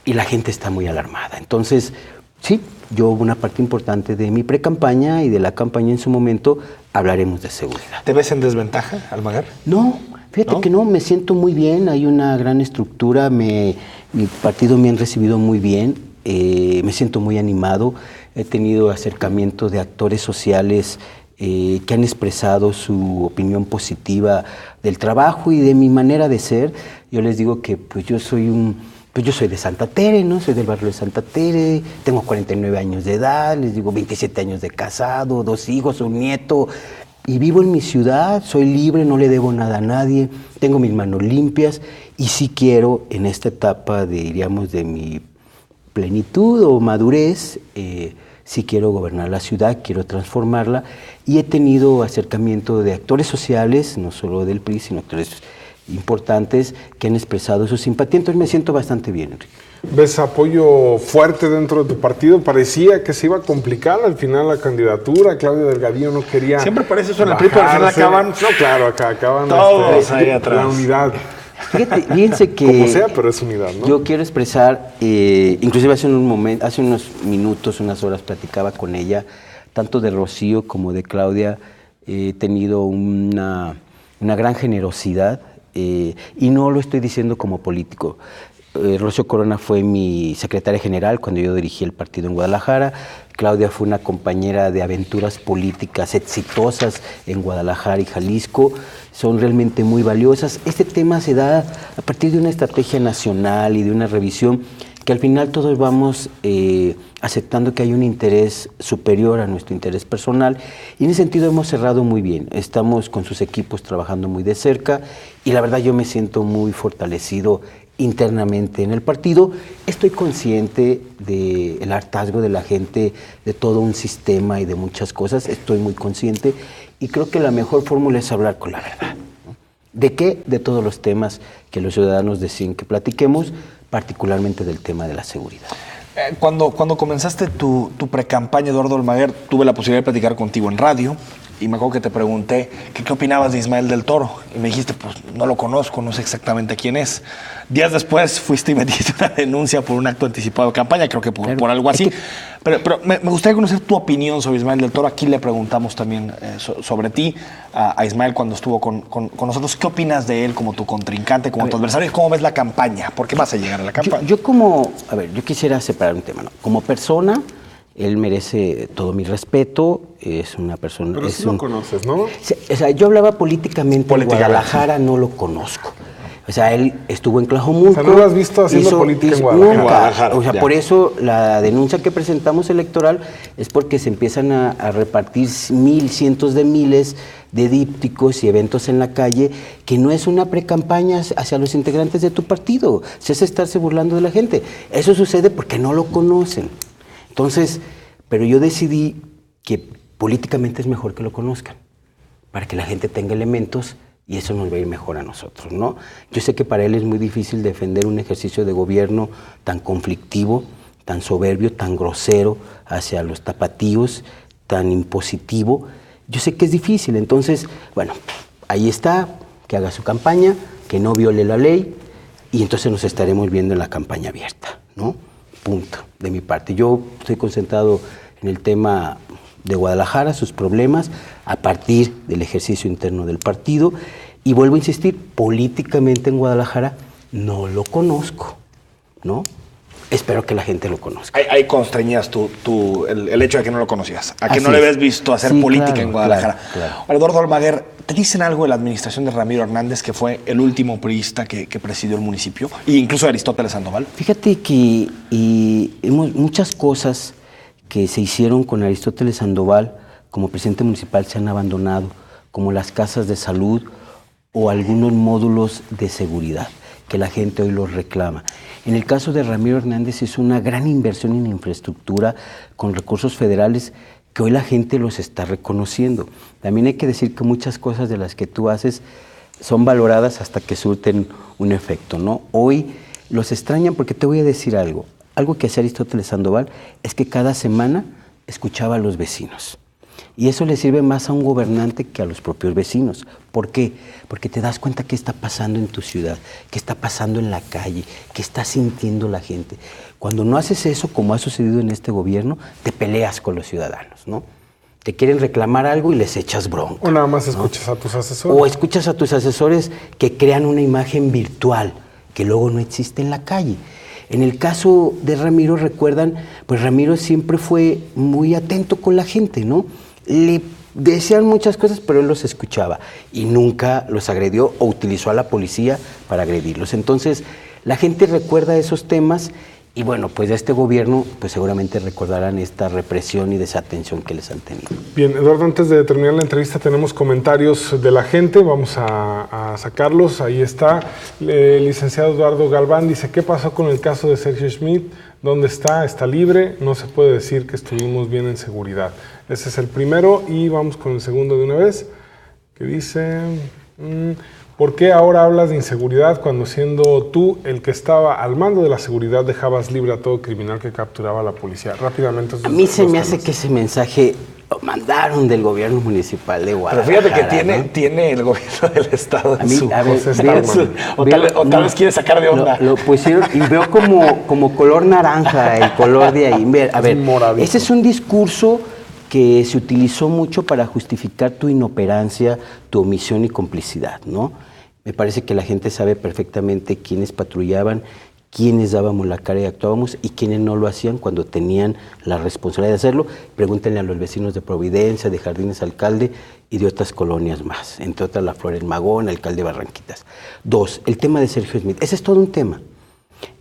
y la gente está muy alarmada. Entonces, sí, yo una parte importante de mi precampaña y de la campaña en su momento hablaremos de seguridad. ¿Te ves en desventaja, Almaguer? No, fíjate que no, me siento muy bien, hay una gran estructura, mi partido me han recibido muy bien, me siento muy animado, he tenido acercamiento de actores sociales que han expresado su opinión positiva del trabajo y de mi manera de ser. Yo les digo que pues yo soy de Santa Tere, ¿no? Soy del barrio de Santa Tere, tengo 49 años de edad, les digo 27 años de casado, 2 hijos, un nieto, y vivo en mi ciudad, soy libre, no le debo nada a nadie, tengo mis manos limpias, y sí quiero, en esta etapa diríamos, de mi plenitud o madurez, sí quiero gobernar la ciudad, quiero transformarla, y he tenido acercamiento de actores sociales, no solo del PRI, sino actores importantes que han expresado su simpatía. Entonces me siento bastante bien, Enrique. ¿Ves apoyo fuerte dentro de tu partido? Parecía que se iba a complicar al final la candidatura. Claudio Delgadillo no quería. Siempre parece eso en el PRI, pero al final acaban. No, claro, acá acaban todos ahí atrás. La unidad. Fíjense que. Como sea, pero es unidad, ¿no? Yo quiero expresar, inclusive hace unos minutos, unas horas, platicaba con ella, tanto de Rocío como de Claudia. He tenido una gran generosidad y no lo estoy diciendo como político. Rocío Corona fue mi secretaria general cuando yo dirigí el partido en Guadalajara. Claudia fue una compañera de aventuras políticas exitosas en Guadalajara y Jalisco. Son realmente muy valiosas. Este tema se da a partir de una estrategia nacional y de una revisión que al final todos vamos aceptando que hay un interés superior a nuestro interés personal, y en ese sentido hemos cerrado muy bien. Estamos con sus equipos trabajando muy de cerca y la verdad yo me siento muy fortalecido internamente en el partido. Estoy consciente del hartazgo de la gente, de todo un sistema y de muchas cosas, estoy muy consciente, y creo que la mejor fórmula es hablar con la verdad, ¿no? ¿De qué? De todos los temas que los ciudadanos deciden que platiquemos, particularmente del tema de la seguridad. Cuando comenzaste tu precampaña, Eduardo Almaguer, tuve la posibilidad de platicar contigo en radio, y me acuerdo que te pregunté que qué opinabas de Ismael del Toro, y me dijiste, pues no lo conozco, no sé exactamente quién es. Días después fuiste y metiste una denuncia por un acto anticipado de campaña, creo que por algo así. Pero me gustaría conocer tu opinión sobre Ismael del Toro. Aquí le preguntamos también sobre ti a Ismael cuando estuvo con nosotros. ¿Qué opinas de él como tu contrincante, como tu adversario? ¿Y cómo ves la campaña? ¿Por qué vas a llegar a la campaña? Yo quisiera separar un tema, ¿no? Como persona, él merece todo mi respeto, es una persona... Pero sí lo conoces, ¿no? O sea, yo hablaba políticamente en Guadalajara, no lo conozco. O sea, él estuvo en Tlajomulco. O sea, ¿no lo has visto haciendo política en Guadalajara? Nunca. Guadalajara, O sea, ya. por eso la denuncia que presentamos electoral es porque se empiezan a repartir cientos de miles de dípticos y eventos en la calle, que no es una precampaña hacia los integrantes de tu partido, es estarse burlando de la gente. Eso sucede porque no lo conocen. Entonces, pero yo decidí que políticamente es mejor que lo conozcan, para que la gente tenga elementos y eso nos va a ir mejor a nosotros, ¿no? Yo sé que para él es muy difícil defender un ejercicio de gobierno tan conflictivo, tan soberbio, tan grosero hacia los tapatíos, tan impositivo. Yo sé que es difícil, entonces, bueno, ahí está, que haga su campaña, que no viole la ley, y entonces nos estaremos viendo en la campaña abierta, ¿no? Punto, de mi parte. Yo estoy concentrado en el tema de Guadalajara, sus problemas, a partir del ejercicio interno del partido, y vuelvo a insistir, políticamente en Guadalajara no lo conozco, ¿no? Espero que la gente lo conozca. Ahí constreñías el hecho de que no lo conocías, a que Así no le es. habías visto hacer Sí, política claro, en Guadalajara. claro. Eduardo Almaguer, ¿te dicen algo de la administración de Ramiro Hernández, que fue el último priista que presidió el municipio, e incluso de Aristóteles Sandoval? Fíjate que muchas cosas que se hicieron con Aristóteles Sandoval como presidente municipal se han abandonado, como las casas de salud o algunos módulos de seguridad, que la gente hoy los reclama. En el caso de Ramiro Hernández es una gran inversión en infraestructura con recursos federales que hoy la gente los está reconociendo. También hay que decir que muchas cosas de las que tú haces son valoradas hasta que surten un efecto, ¿no? Hoy los extrañan porque te voy a decir algo. Algo que hacía Aristóteles Sandoval es que cada semana escuchaba a los vecinos. Y eso le sirve más a un gobernante que a los propios vecinos. ¿Por qué? Porque te das cuenta qué está pasando en tu ciudad, qué está pasando en la calle, qué está sintiendo la gente. Cuando no haces eso, como ha sucedido en este gobierno, te peleas con los ciudadanos, ¿no? Te quieren reclamar algo y les echas bronca. O nada más ¿no? escuchas a tus asesores. O escuchas a tus asesores que crean una imagen virtual que luego no existe en la calle. En el caso de Ramiro, recuerdan, pues Ramiro siempre fue muy atento con la gente, ¿no? Le decían muchas cosas, pero él los escuchaba y nunca los agredió o utilizó a la policía para agredirlos. Entonces, la gente recuerda esos temas y bueno, pues de este gobierno, pues seguramente recordarán esta represión y desatención que les han tenido. Bien, Eduardo, antes de terminar la entrevista tenemos comentarios de la gente, vamos a sacarlos. Ahí está, el licenciado Eduardo Galván dice, ¿qué pasó con el caso de Sergio Schmidt? ¿Dónde está? ¿Está libre? No se puede decir que estuvimos bien en seguridad. Ese es el primero y vamos con el segundo de una vez, que dice, ¿por qué ahora hablas de inseguridad cuando siendo tú el que estaba al mando de la seguridad dejabas libre a todo criminal que capturaba a la policía? Rápidamente. A mí se me hace que ese mensaje lo mandaron del gobierno municipal de Guadalajara. Pero fíjate que tiene el gobierno del estado en su... O tal vez quiere sacar de onda. Lo pusieron y veo como color naranja el color de ahí. A ver, ese es un discurso que se utilizó mucho para justificar tu inoperancia, tu omisión y complicidad, ¿no? Me parece que la gente sabe perfectamente quiénes patrullaban, quiénes dábamos la cara y actuábamos y quiénes no lo hacían cuando tenían la responsabilidad de hacerlo. Pregúntenle a los vecinos de Providencia, de Jardines Alcalde y de otras colonias más, entre otras la Flores Magón, Alcalde Barranquitas. 2, el tema de Sergio Smith. Ese es todo un tema.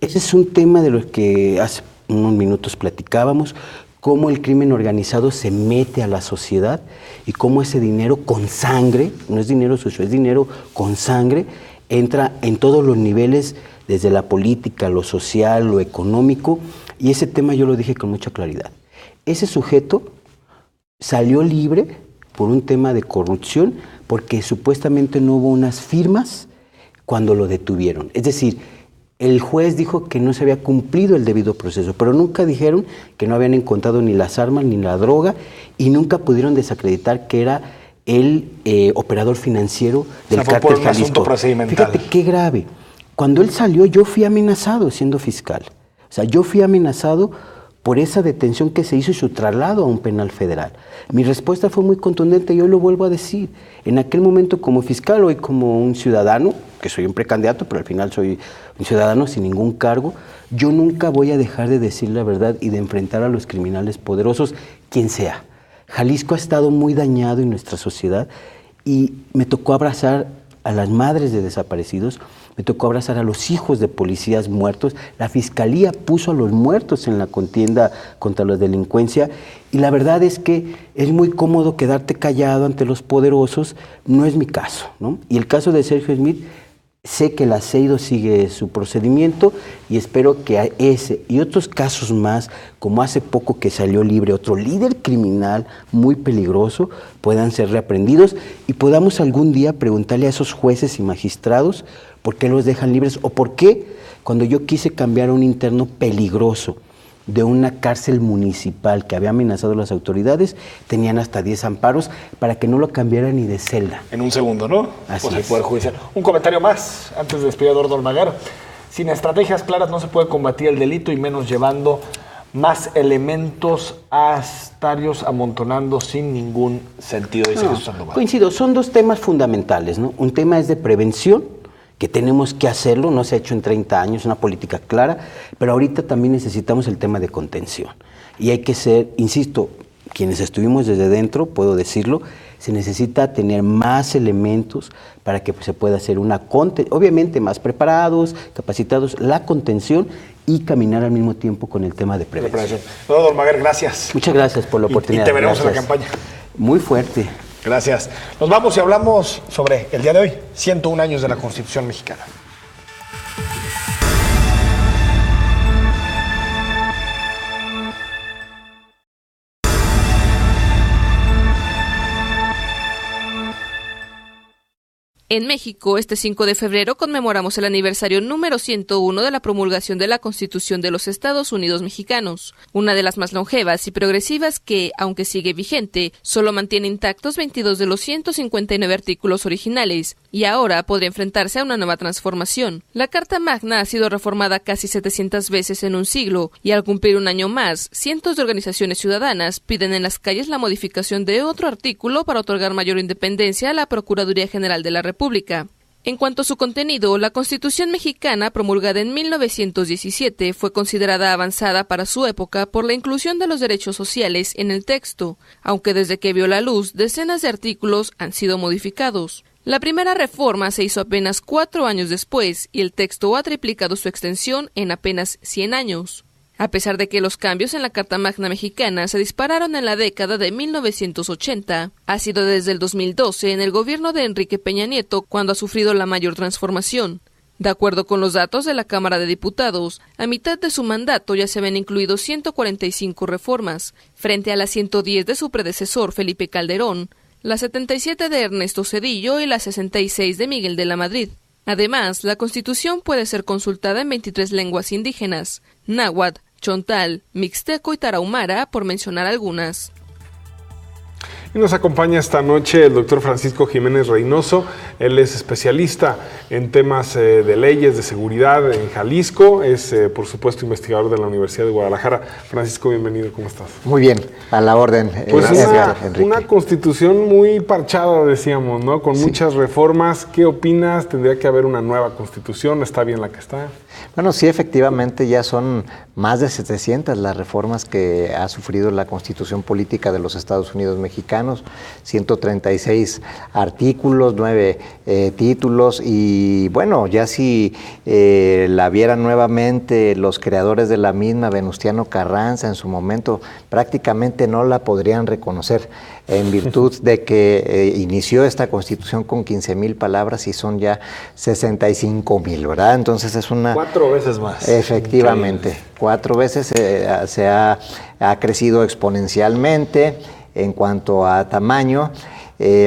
Ese es un tema de los que hace unos minutos platicábamos, cómo el crimen organizado se mete a la sociedad y cómo ese dinero con sangre, no es dinero sucio, es dinero con sangre, entra en todos los niveles, desde la política, lo social, lo económico, y ese tema yo lo dije con mucha claridad. Ese sujeto salió libre por un tema de corrupción, porque supuestamente no hubo unas firmas cuando lo detuvieron. Es decir, el juez dijo que no se había cumplido el debido proceso, pero nunca dijeron que no habían encontrado ni las armas ni la droga, y nunca pudieron desacreditar que era el operador financiero del cártel Jalisco. Asunto procedimental. Fíjate qué grave. Cuando él salió, yo fui amenazado siendo fiscal. O sea, yo fui amenazado por esa detención que se hizo y su traslado a un penal federal. Mi respuesta fue muy contundente y hoy lo vuelvo a decir. En aquel momento como fiscal, hoy como un ciudadano, que soy un precandidato, pero al final soy un ciudadano sin ningún cargo, yo nunca voy a dejar de decir la verdad y de enfrentar a los criminales poderosos, quien sea. Jalisco ha estado muy dañado en nuestra sociedad y me tocó abrazar a las madres de desaparecidos, me tocó abrazar a los hijos de policías muertos. La Fiscalía puso a los muertos en la contienda contra la delincuencia y la verdad es que es muy cómodo quedarte callado ante los poderosos. No es mi caso, ¿no? Y el caso de Sergio Smith, sé que el aceido sigue su procedimiento y espero que a ese y otros casos más, como hace poco que salió libre otro líder criminal muy peligroso, puedan ser reaprendidos y podamos algún día preguntarle a esos jueces y magistrados por qué los dejan libres o por qué cuando yo quise cambiar a un interno peligroso de una cárcel municipal que había amenazado a las autoridades, tenían hasta 10 amparos para que no lo cambiaran ni de celda. En un segundo, ¿no? Así Pues el es. Poder Judicial. Un comentario más antes de despedir a Eduardo Almaguer. Sin estrategias claras no se puede combatir el delito y menos llevando más elementos astarios amontonando sin ningún sentido, dice Jesús Sandoval. Coincido, son dos temas fundamentales, ¿no? Un tema es de prevención, que tenemos que hacerlo, no se ha hecho en 30 años, una política clara, pero ahorita también necesitamos el tema de contención. Y hay que ser, insisto, quienes estuvimos desde dentro, puedo decirlo, se necesita tener más elementos para que se pueda hacer una contención, obviamente más preparados, capacitados, la contención y caminar al mismo tiempo con el tema de prevención. Eduardo Almaguer, gracias. Muchas gracias por la oportunidad. Y te veremos Gracias. en la campaña. Muy fuerte. Gracias. Nos vamos y hablamos sobre el día de hoy, 101 años de la Constitución mexicana. En México, este 5 de febrero conmemoramos el aniversario número 101 de la promulgación de la Constitución de los Estados Unidos Mexicanos, una de las más longevas y progresivas que, aunque sigue vigente, solo mantiene intactos 22 de los 159 artículos originales y ahora podría enfrentarse a una nueva transformación. La Carta Magna ha sido reformada casi 700 veces en un siglo y al cumplir un año más, cientos de organizaciones ciudadanas piden en las calles la modificación de otro artículo para otorgar mayor independencia a la Procuraduría General de la República. En cuanto a su contenido, la Constitución mexicana, promulgada en 1917, fue considerada avanzada para su época por la inclusión de los derechos sociales en el texto, aunque desde que vio la luz, decenas de artículos han sido modificados. La primera reforma se hizo apenas 4 años después y el texto ha triplicado su extensión en apenas 100 años. A pesar de que los cambios en la Carta Magna mexicana se dispararon en la década de 1980, ha sido desde el 2012 en el gobierno de Enrique Peña Nieto cuando ha sufrido la mayor transformación. De acuerdo con los datos de la Cámara de Diputados, a mitad de su mandato ya se habían incluido 145 reformas, frente a las 110 de su predecesor Felipe Calderón, las 77 de Ernesto Zedillo y las 66 de Miguel de la Madrid. Además, la Constitución puede ser consultada en 23 lenguas indígenas, náhuatl, chontal, mixteco y tarahumara, por mencionar algunas. Y nos acompaña esta noche el doctor Francisco Jiménez Reynoso. Él es especialista en temas de leyes, de seguridad en Jalisco. Es, por supuesto, investigador de la Universidad de Guadalajara. Francisco, bienvenido. ¿Cómo estás? Muy bien, a la orden. Pues una constitución muy parchada, decíamos, ¿no? Con muchas reformas. ¿Qué opinas? ¿Tendría que haber una nueva constitución? ¿Está bien la que está? Bueno, sí, efectivamente ya son más de 700 las reformas que ha sufrido la Constitución Política de los Estados Unidos Mexicanos, 136 artículos, 9 títulos y bueno, ya si la vieran nuevamente los creadores de la misma, Venustiano Carranza, en su momento prácticamente no la podrían reconocer en virtud de que inició esta Constitución con 15,000 palabras y son ya 65,000, ¿verdad? Entonces es una... 4 veces más. Efectivamente, increíble. 4 veces se ha crecido exponencialmente en cuanto a tamaño.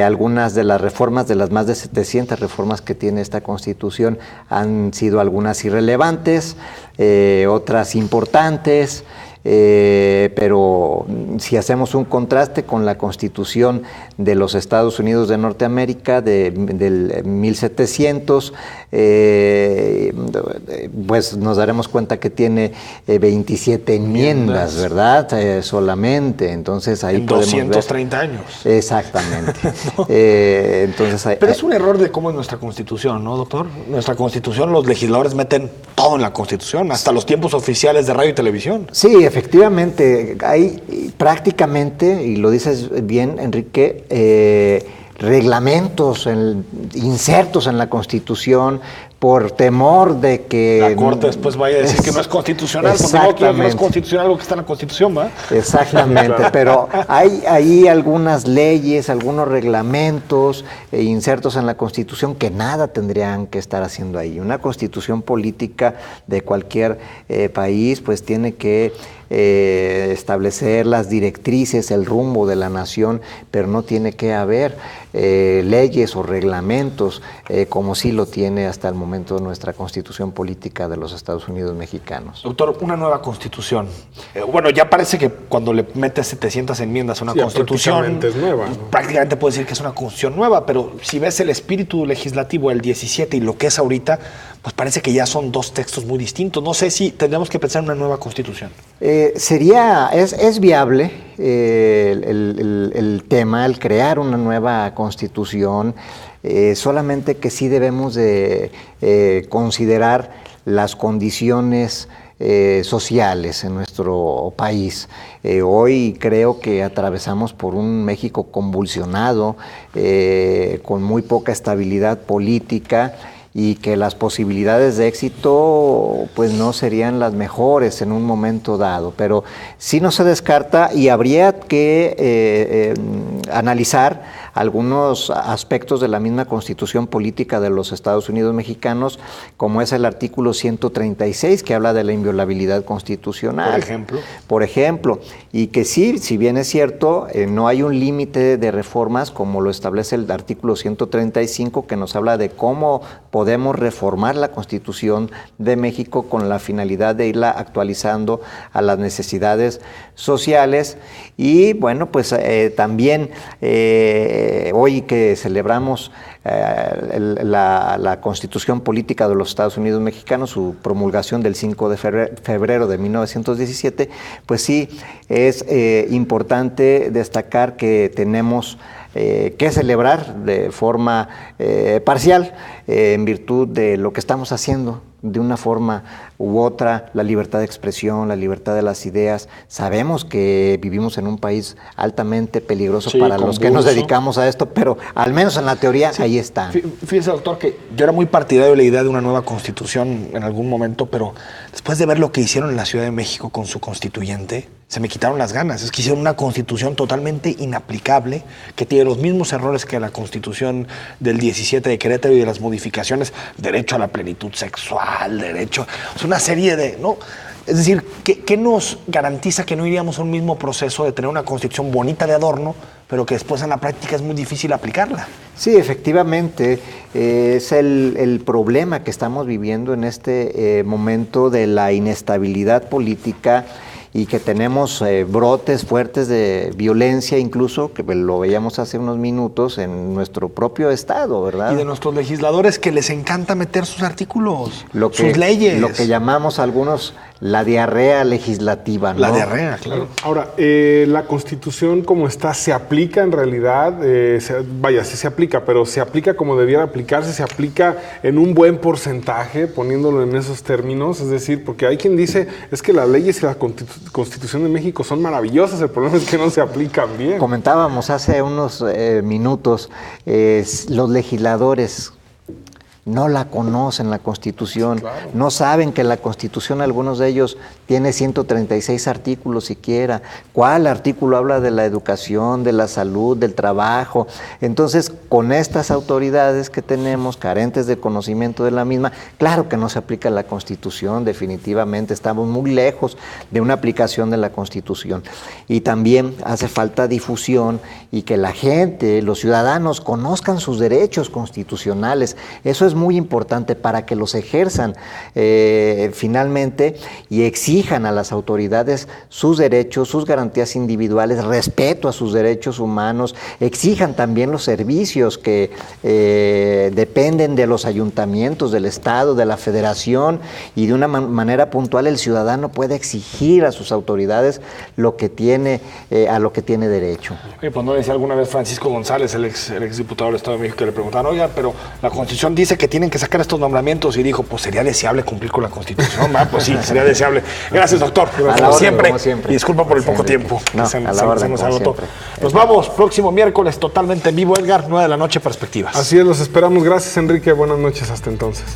Algunas de las reformas, de las más de 700 reformas que tiene esta Constitución, han sido algunas irrelevantes, otras importantes. Pero si hacemos un contraste con la Constitución de los Estados Unidos de Norteamérica del 1700, pues nos daremos cuenta que tiene 27 enmiendas, ¿verdad? Solamente, entonces ahí en podemos 230 ver. años. Exactamente. ¿No? Entonces, pero es un error de cómo es nuestra Constitución, ¿no, doctor? Nuestra Constitución, los legisladores meten todo en la Constitución, hasta los tiempos oficiales de radio y televisión. Sí, efectivamente, hay prácticamente, y lo dices bien, Enrique, reglamentos insertos en la Constitución por temor de que... La Corte después vaya a decir que no es constitucional, porque no es constitucional lo que está en la Constitución, ¿va? Exactamente, pero hay ahí algunas leyes, algunos reglamentos insertos en la Constitución que nada tendrían que estar haciendo ahí. Una Constitución política de cualquier país pues tiene que establecer las directrices, el rumbo de la nación, pero no tiene que haber leyes o reglamentos como sí lo tiene hasta el momento nuestra Constitución Política de los Estados Unidos Mexicanos. Doctor, una nueva Constitución. Bueno, ya parece que cuando le metes 700 enmiendas a una Constitución, prácticamente es nueva, ¿no? Prácticamente puede decir que es una Constitución nueva, pero si ves el espíritu legislativo del 17 y lo que es ahorita, pues parece que ya son dos textos muy distintos. No sé si tendríamos que pensar en una nueva Constitución. Es viable el tema, el crear una nueva Constitución, solamente que sí debemos de considerar las condiciones sociales en nuestro país. Hoy creo que atravesamos por un México convulsionado, con muy poca estabilidad política, y que las posibilidades de éxito pues no serían las mejores en un momento dado, pero sí no se descarta y habría que analizar algunos aspectos de la misma Constitución Política de los Estados Unidos Mexicanos, como es el artículo 136, que habla de la inviolabilidad constitucional. Por ejemplo, y que sí, si bien es cierto, no hay un límite de reformas como lo establece el artículo 135, que nos habla de cómo podemos reformar la Constitución de México con la finalidad de irla actualizando a las necesidades sociales. Y bueno, pues también hoy que celebramos la Constitución Política de los Estados Unidos Mexicanos, su promulgación del 5 de febrero de 1917, pues sí es importante destacar que tenemos que celebrar de forma parcial en virtud de lo que estamos haciendo de una forma u otra, la libertad de expresión, la libertad de las ideas. Sabemos que vivimos en un país altamente peligroso para los que nos dedicamos a esto, pero al menos en la teoría ahí está. Fíjese, doctor, que yo era muy partidario de la idea de una nueva constitución en algún momento, pero después de ver lo que hicieron en la Ciudad de México con su constituyente, se me quitaron las ganas. Es que hicieron una constitución totalmente inaplicable, que tiene los mismos errores que la constitución del 17 de Querétaro y de las modificaciones, derecho a la plenitud sexual, derecho, es una serie de, ¿no? Es decir, ¿qué nos garantiza que no iríamos a un mismo proceso de tener una constitución bonita de adorno, pero que después en la práctica es muy difícil aplicarla? Sí, efectivamente, es el problema que estamos viviendo en este momento de la inestabilidad política y que tenemos brotes fuertes de violencia, incluso, que lo veíamos hace unos minutos, en nuestro propio estado, ¿verdad? Y de nuestros legisladores que les encanta meter sus artículos, sus leyes. Lo que llamamos algunos la diarrea legislativa, ¿no? La diarrea, claro. Ahora, la Constitución como está, ¿se aplica en realidad? Sí se aplica, pero ¿se aplica como debiera aplicarse? ¿Se aplica en un buen porcentaje, poniéndolo en esos términos? Es decir, porque hay quien dice, es que las leyes y la Constitución de México son maravillosas, el problema es que no se aplican bien. Comentábamos hace unos minutos, los legisladores no la conocen, la Constitución, claro. No saben que la Constitución, algunos de ellos, tiene 136 artículos siquiera. ¿Cuál artículo habla de la educación, de la salud, del trabajo? Entonces, con estas autoridades que tenemos, carentes de conocimiento de la misma, claro que no se aplica la Constitución, definitivamente, estamos muy lejos de una aplicación de la Constitución. Y también hace falta difusión y que la gente, los ciudadanos, conozcan sus derechos constitucionales. Eso es muy importante para que los ejerzan finalmente y exijan a las autoridades sus derechos, sus garantías individuales, respeto a sus derechos humanos, exijan también los servicios que dependen de los ayuntamientos, del Estado, de la Federación, y de una manera puntual el ciudadano puede exigir a sus autoridades lo que tiene, a lo que tiene derecho. Oye, pues no decía alguna vez Francisco González, el ex diputado del Estado de México, que le preguntaron, oiga, pero la Constitución dice que tienen que sacar estos nombramientos, y dijo, pues sería deseable cumplir con la Constitución, ¿verdad? Pues sí, sería deseable. Gracias, doctor. Como siempre. Y disculpa por el poco tiempo. No, se nos agotó. Nos vamos próximo miércoles totalmente en vivo, Edgar, 9 de la noche, Perspectivas. Así es, los esperamos. Gracias, Enrique. Buenas noches, hasta entonces.